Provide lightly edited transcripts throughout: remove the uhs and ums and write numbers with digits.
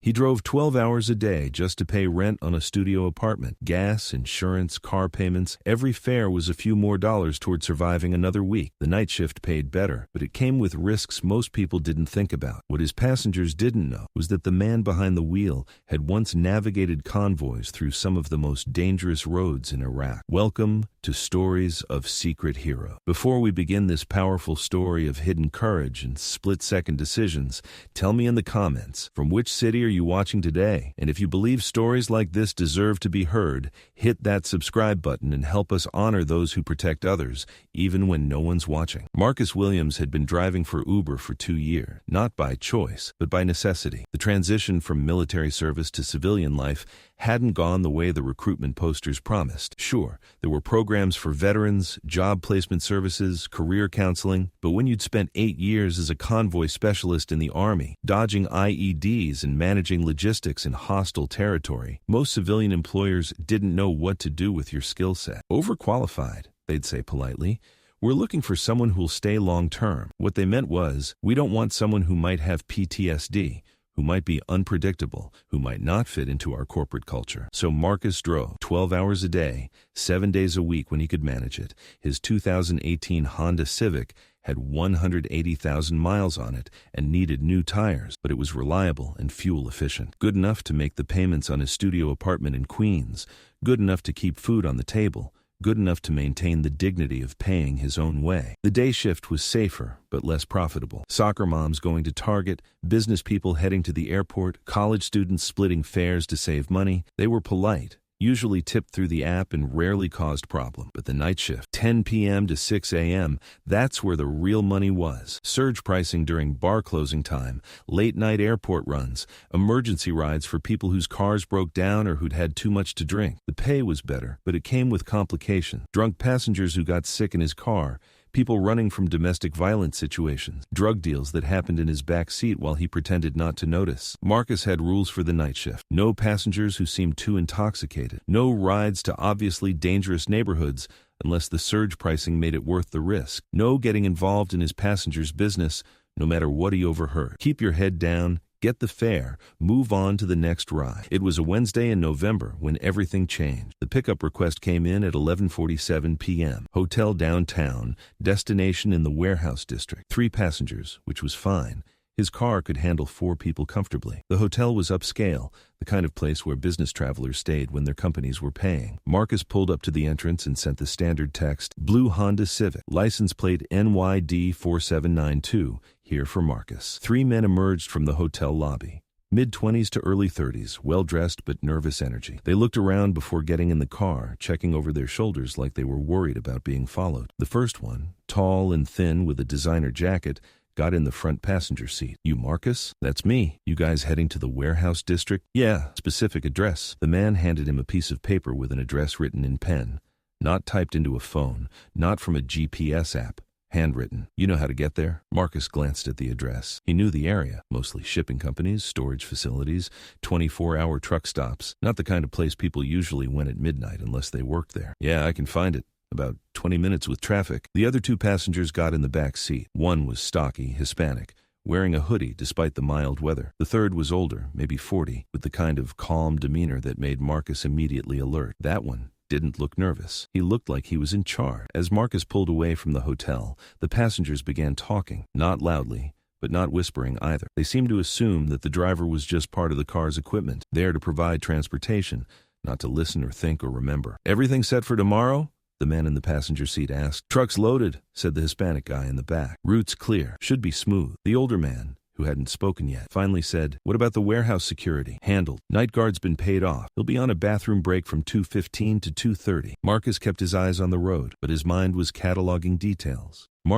He drove 12 hours a day just to pay rent on a studio apartment. Gas, insurance, car payments, every fare was a few more dollars toward surviving another week. The night shift paid better, but it came with risks most people didn't think about. What his passengers didn't know was that the man behind the wheel had once navigated convoys through some of the most dangerous roads in Iraq. Welcome to Stories of Secret Hero. Before we begin this powerful story of hidden courage and split-second decisions, tell me in the comments, from which city are you watching today? And if you believe stories like this deserve to be heard, hit that subscribe button and help us honor those who protect others, even when no one's watching. Marcus Williams had been driving for Uber for 2 years, not by choice, but by necessity. The transition from military service to civilian life hadn't gone the way the recruitment posters promised. Sure, there were programs for veterans, job placement services, career counseling, but when you'd spent 8 years as a convoy specialist in the Army, dodging IEDs and managing logistics in hostile territory, most civilian employers didn't know what to do with your skill set. Overqualified, they'd say politely. We're looking for someone who'll stay long-term. What they meant was, we don't want someone who might have PTSD, who might be unpredictable, who might not fit into our corporate culture. So Marcus drove 12 hours a day, 7 days a week when he could manage it. His 2018 Honda Civic had 180,000 miles on it and needed new tires, but it was reliable and fuel efficient. Good enough to make the payments on his studio apartment in Queens, good enough to keep food on the table, good enough to maintain the dignity of paying his own way. The day shift was safer, but less profitable. Soccer moms going to Target, business people heading to the airport, college students splitting fares to save money. They were polite, usually tipped through the app and rarely caused problem. But the night shift, 10 p.m. to 6 a.m., that's where the real money was. Surge pricing during bar closing time, late-night airport runs, emergency rides for people whose cars broke down or who'd had too much to drink. The pay was better, but it came with complication. Drunk passengers who got sick in his car, people running from domestic violence situations, drug deals that happened in his back seat while he pretended not to notice. Marcus had rules for the night shift. No passengers who seemed too intoxicated. No rides to obviously dangerous neighborhoods unless the surge pricing made it worth the risk. No getting involved in his passengers' business, no matter what he overheard. Keep your head down, get the fare, move on to the next ride. It was a Wednesday in November when everything changed. The pickup request came in at 11:47 p.m. Hotel downtown, destination in the warehouse district. 3 passengers, which was fine. His car could handle 4 people comfortably. The hotel was upscale, the kind of place where business travelers stayed when their companies were paying. Marcus pulled up to the entrance and sent the standard text, "Blue Honda Civic, license plate NYD4792, here for Marcus." 3 men emerged from the hotel lobby. Mid-20s to early 30s, well-dressed but nervous energy. They looked around before getting in the car, checking over their shoulders like they were worried about being followed. The first one, tall and thin with a designer jacket, got in the front passenger seat. "You Marcus?" "That's me. You guys heading to the warehouse district?" "Yeah." "Specific address." The man handed him a piece of paper with an address written in pen. Not typed into a phone, not from a GPS app. Handwritten. "You know how to get there?" Marcus glanced at the address. He knew the area, mostly shipping companies, storage facilities, 24-hour truck stops. Not the kind of place people usually went at midnight unless they worked there. "Yeah, I can find it. About 20 minutes with traffic." The other 2 passengers got in the back seat. One was stocky, Hispanic, wearing a hoodie despite the mild weather. The third was older, maybe 40, with the kind of calm demeanor that made Marcus immediately alert. That one didn't look nervous. He looked like he was in charge. As Marcus pulled away from the hotel, the passengers began talking, not loudly, but not whispering either. They seemed to assume that the driver was just part of the car's equipment, there to provide transportation, not to listen or think or remember. "Everything set for tomorrow?" the man in the passenger seat asked. "Truck's loaded," said the Hispanic guy in the back. "Route's clear. Should be smooth." The older man, who hadn't spoken yet, finally said, "What about the warehouse security?" "Handled. Night guard's been paid off. He'll be on a bathroom break from 2:15 to 2:30. Marcus kept his eyes on the road, but his mind was cataloging details. The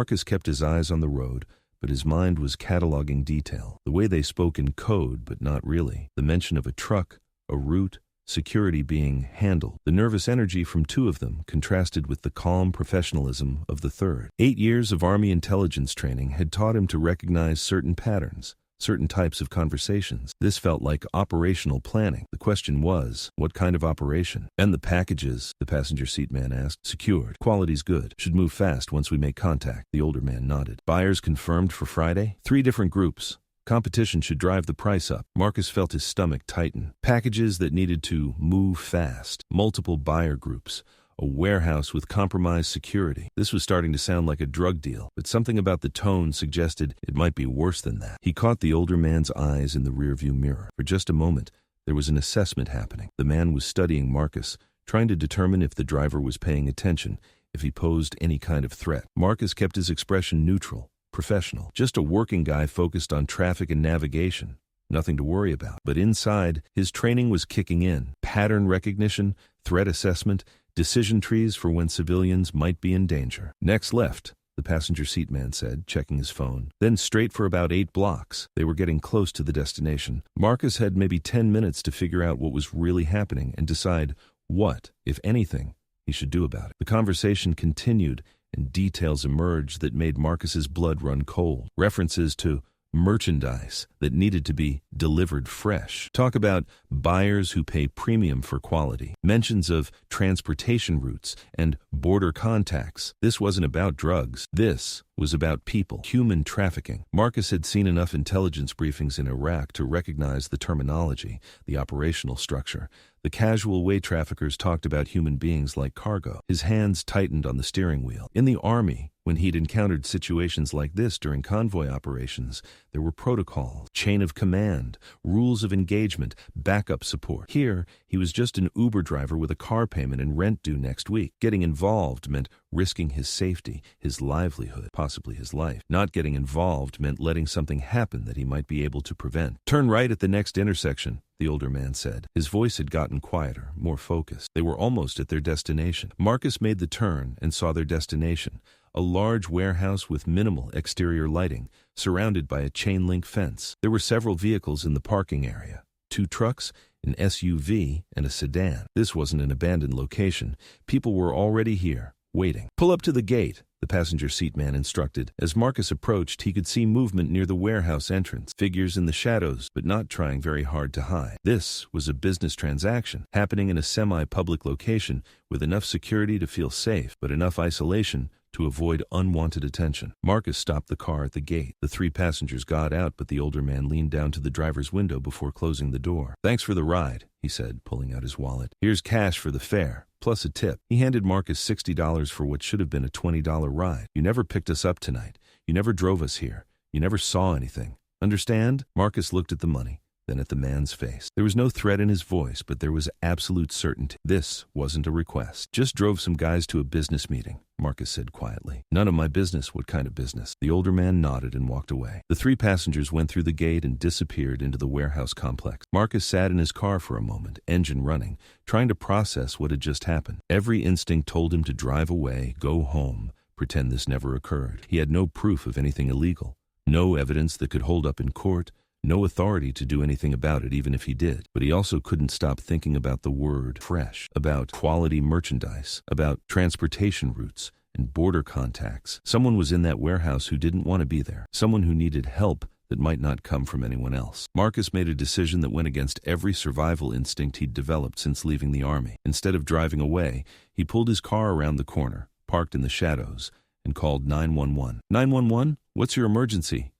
way they spoke in code, but not really. The mention of a truck, a route, security being handled. The nervous energy from 2 of them contrasted with the calm professionalism of the third. 8 years of Army intelligence training had taught him to recognize certain patterns, certain types of conversations. This felt like operational planning. The question was, what kind of operation? "And the packages?" the passenger seat man asked. "Secured. Quality's good. Should move fast once we make contact." The older man nodded. "Buyers confirmed for Friday?" 3 different groups. Competition should drive the price up. Marcus felt his stomach tighten. Packages that needed to move fast. Multiple buyer groups. A warehouse with compromised security. This was starting to sound like a drug deal, but something about the tone suggested it might be worse than that. He caught the older man's eyes in the rearview mirror. For just a moment, there was an assessment happening. The man was studying Marcus, trying to determine if the driver was paying attention, if he posed any kind of threat. Marcus kept his expression neutral, professional. Just a working guy focused on traffic and navigation. Nothing to worry about. But inside, his training was kicking in. Pattern recognition, threat assessment, decision trees for when civilians might be in danger. Next left, the passenger seat man said, checking his phone. Then straight for about 8 blocks. They were getting close to the destination. Marcus had maybe 10 minutes to figure out what was really happening and decide what, if anything, he should do about it. The conversation continued, and details emerged that made Marcus's blood run cold. References to merchandise that needed to be delivered fresh. Talk about buyers who pay premium for quality. Mentions of transportation routes and border contacts. This wasn't about drugs. This was about people. Human trafficking. Marcus had seen enough intelligence briefings in Iraq to recognize the terminology, the operational structure. The casual way traffickers talked about human beings like cargo. His hands tightened on the steering wheel. In the Army, when he'd encountered situations like this during convoy operations, there were protocols, chain of command, rules of engagement, backup support. Here, he was just an Uber driver with a car payment and rent due next week. Getting involved meant risking his safety, his livelihood, possibly his life. Not getting involved meant letting something happen that he might be able to prevent. Turn right at the next intersection, the older man said. His voice had gotten quieter, more focused. They were almost at their destination. Marcus made the turn and saw their destination. A large warehouse with minimal exterior lighting, surrounded by a chain-link fence. There were several vehicles in the parking area. 2 trucks, an SUV, and a sedan. This wasn't an abandoned location. People were already here, waiting. Pull up to the gate, the passenger seat man instructed. As Marcus approached, he could see movement near the warehouse entrance. Figures in the shadows, but not trying very hard to hide. This was a business transaction, happening in a semi-public location with enough security to feel safe, but enough isolation to avoid unwanted attention. Marcus stopped the car at the gate. The 3 passengers got out, but the older man leaned down to the driver's window before closing the door. "Thanks for the ride," he said, pulling out his wallet. "Here's cash for the fare, plus a tip." He handed Marcus $60 for what should have been a $20 ride. "You never picked us up tonight. You never drove us here. You never saw anything. Understand?" Marcus looked at the money, then at the man's face. There was no threat in his voice, but there was absolute certainty. This wasn't a request. "Just drove some guys to a business meeting," Marcus said quietly. "None of my business. What kind of business?" The older man nodded and walked away. The 3 passengers went through the gate and disappeared into the warehouse complex. Marcus sat in his car for a moment, engine running, trying to process what had just happened. Every instinct told him to drive away, go home, pretend this never occurred. He had no proof of anything illegal, no evidence that could hold up in court, no authority to do anything about it, even if he did. But he also couldn't stop thinking about the word fresh, about quality merchandise, about transportation routes and border contacts. Someone was in that warehouse who didn't want to be there, someone who needed help that might not come from anyone else. Marcus made a decision that went against every survival instinct he'd developed since leaving the Army. Instead of driving away, he pulled his car around the corner, parked in the shadows, and called 911. 911? What's your emergency?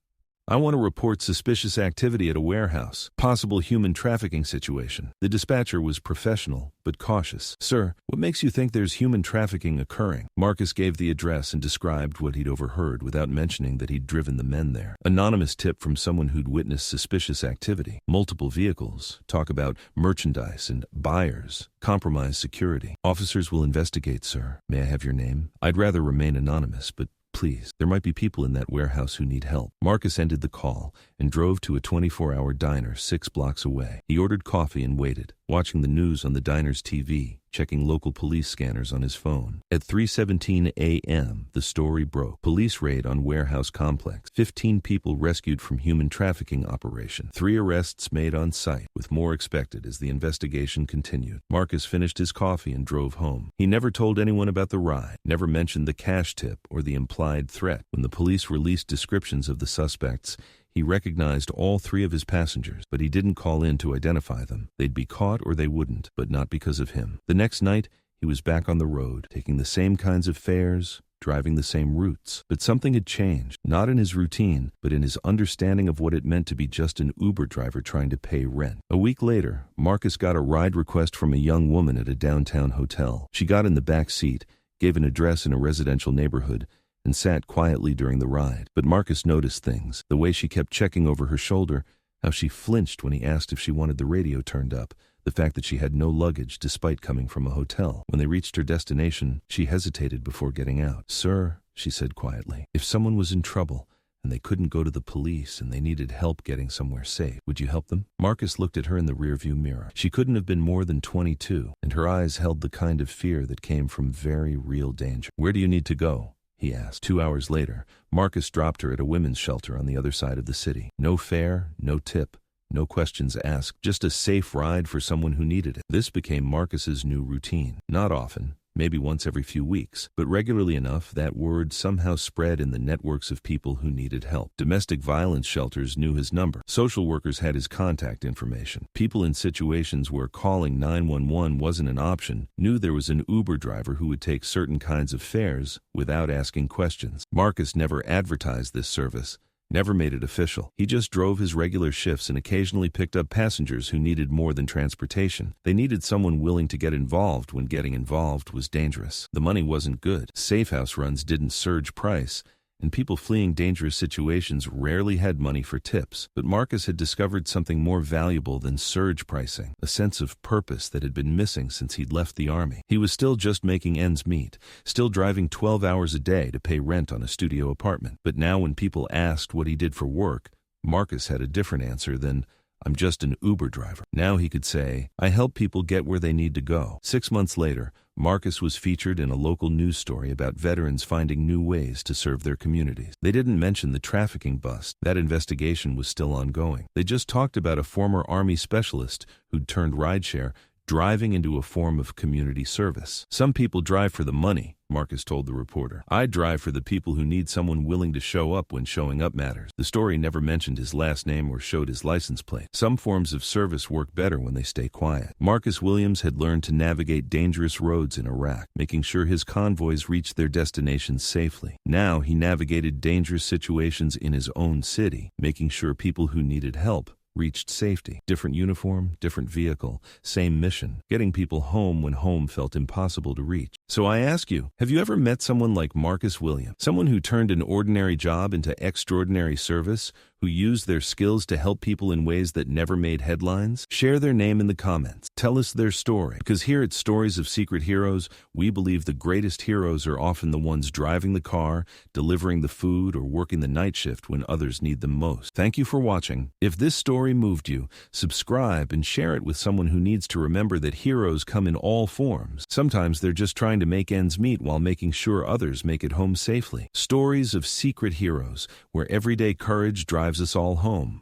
"I want to report suspicious activity at a warehouse. Possible human trafficking situation." The dispatcher was professional, but cautious. "Sir, what makes you think there's human trafficking occurring?" Marcus gave the address and described what he'd overheard without mentioning that he'd driven the men there. Anonymous tip from someone who'd witnessed suspicious activity. Multiple vehicles. Talk about merchandise and buyers. Compromised security. "Officers will investigate, sir. May I have your name?" "I'd rather remain anonymous, but please, there might be people in that warehouse who need help." Marcus ended the call and drove to a 24-hour diner 6 blocks away. He ordered coffee and waited, watching the news on the diner's TV, checking local police scanners on his phone. At 3:17 a.m., the story broke. Police raid on warehouse complex. 15 people rescued from human trafficking operation. 3 arrests made on site, with more expected as the investigation continued. Marcus finished his coffee and drove home. He never told anyone about the ride, never mentioned the cash tip or the implied threat. When the police released descriptions of the suspects, he recognized all 3 of his passengers, but he didn't call in to identify them. They'd be caught or they wouldn't, but not because of him. The next night, he was back on the road, taking the same kinds of fares, driving the same routes. But something had changed, not in his routine, but in his understanding of what it meant to be just an Uber driver trying to pay rent. A week later, Marcus got a ride request from a young woman at a downtown hotel. She got in the back seat, gave an address in a residential neighborhood, and sat quietly during the ride. But Marcus noticed things, the way she kept checking over her shoulder, how she flinched when he asked if she wanted the radio turned up, the fact that she had no luggage despite coming from a hotel. When they reached her destination, she hesitated before getting out. "Sir," she said quietly, "if someone was in trouble and they couldn't go to the police and they needed help getting somewhere safe, would you help them?" Marcus looked at her in the rearview mirror. She couldn't have been more than 22, and her eyes held the kind of fear that came from very real danger. "Where do you need to go?" he asked. 2 hours later, Marcus dropped her at a women's shelter on the other side of the city. No fare, no tip, no questions asked, just a safe ride for someone who needed it. This became Marcus's new routine. Not often, maybe once every few weeks, but regularly enough that word somehow spread in the networks of people who needed help. Domestic violence shelters knew his number. Social workers had his contact information. People in situations where calling 911 wasn't an option knew there was an Uber driver who would take certain kinds of fares without asking questions. Marcus never advertised this service, never made it official. He just drove his regular shifts and occasionally picked up passengers who needed more than transportation. They needed someone willing to get involved when getting involved was dangerous. The money wasn't good. Safe house runs didn't surge price, and people fleeing dangerous situations rarely had money for tips. But Marcus had discovered something more valuable than surge pricing, a sense of purpose that had been missing since he'd left the army. He was still just making ends meet, still driving 12 hours a day to pay rent on a studio apartment. But now when people asked what he did for work, Marcus had a different answer than, "I'm just an Uber driver." Now he could say, "I help people get where they need to go." 6 months later, Marcus was featured in a local news story about veterans finding new ways to serve their communities. They didn't mention the trafficking bust. That investigation was still ongoing. They just talked about a former Army specialist who'd turned rideshare, driving into a form of community service. "Some people drive for the money," Marcus told the reporter. "I drive for the people who need someone willing to show up when showing up matters." The story never mentioned his last name or showed his license plate. Some forms of service work better when they stay quiet. Marcus Williams had learned to navigate dangerous roads in Iraq, making sure his convoys reached their destinations safely. Now he navigated dangerous situations in his own city, making sure people who needed help reached safety. Different uniform, different vehicle, same mission, getting people home when home felt impossible to reach. So I ask you, have you ever met someone like Marcus Williams? Someone who turned an ordinary job into extraordinary service, who used their skills to help people in ways that never made headlines? Share their name in the comments. Tell us their story. Because here at Stories of Secret Heroes, we believe the greatest heroes are often the ones driving the car, delivering the food, or working the night shift when others need them most. Thank you for watching. If this story moved you, subscribe and share it with someone who needs to remember that heroes come in all forms. Sometimes they're just trying to make ends meet while making sure others make it home safely. Stories of Secret Heroes, where everyday courage drives us all home.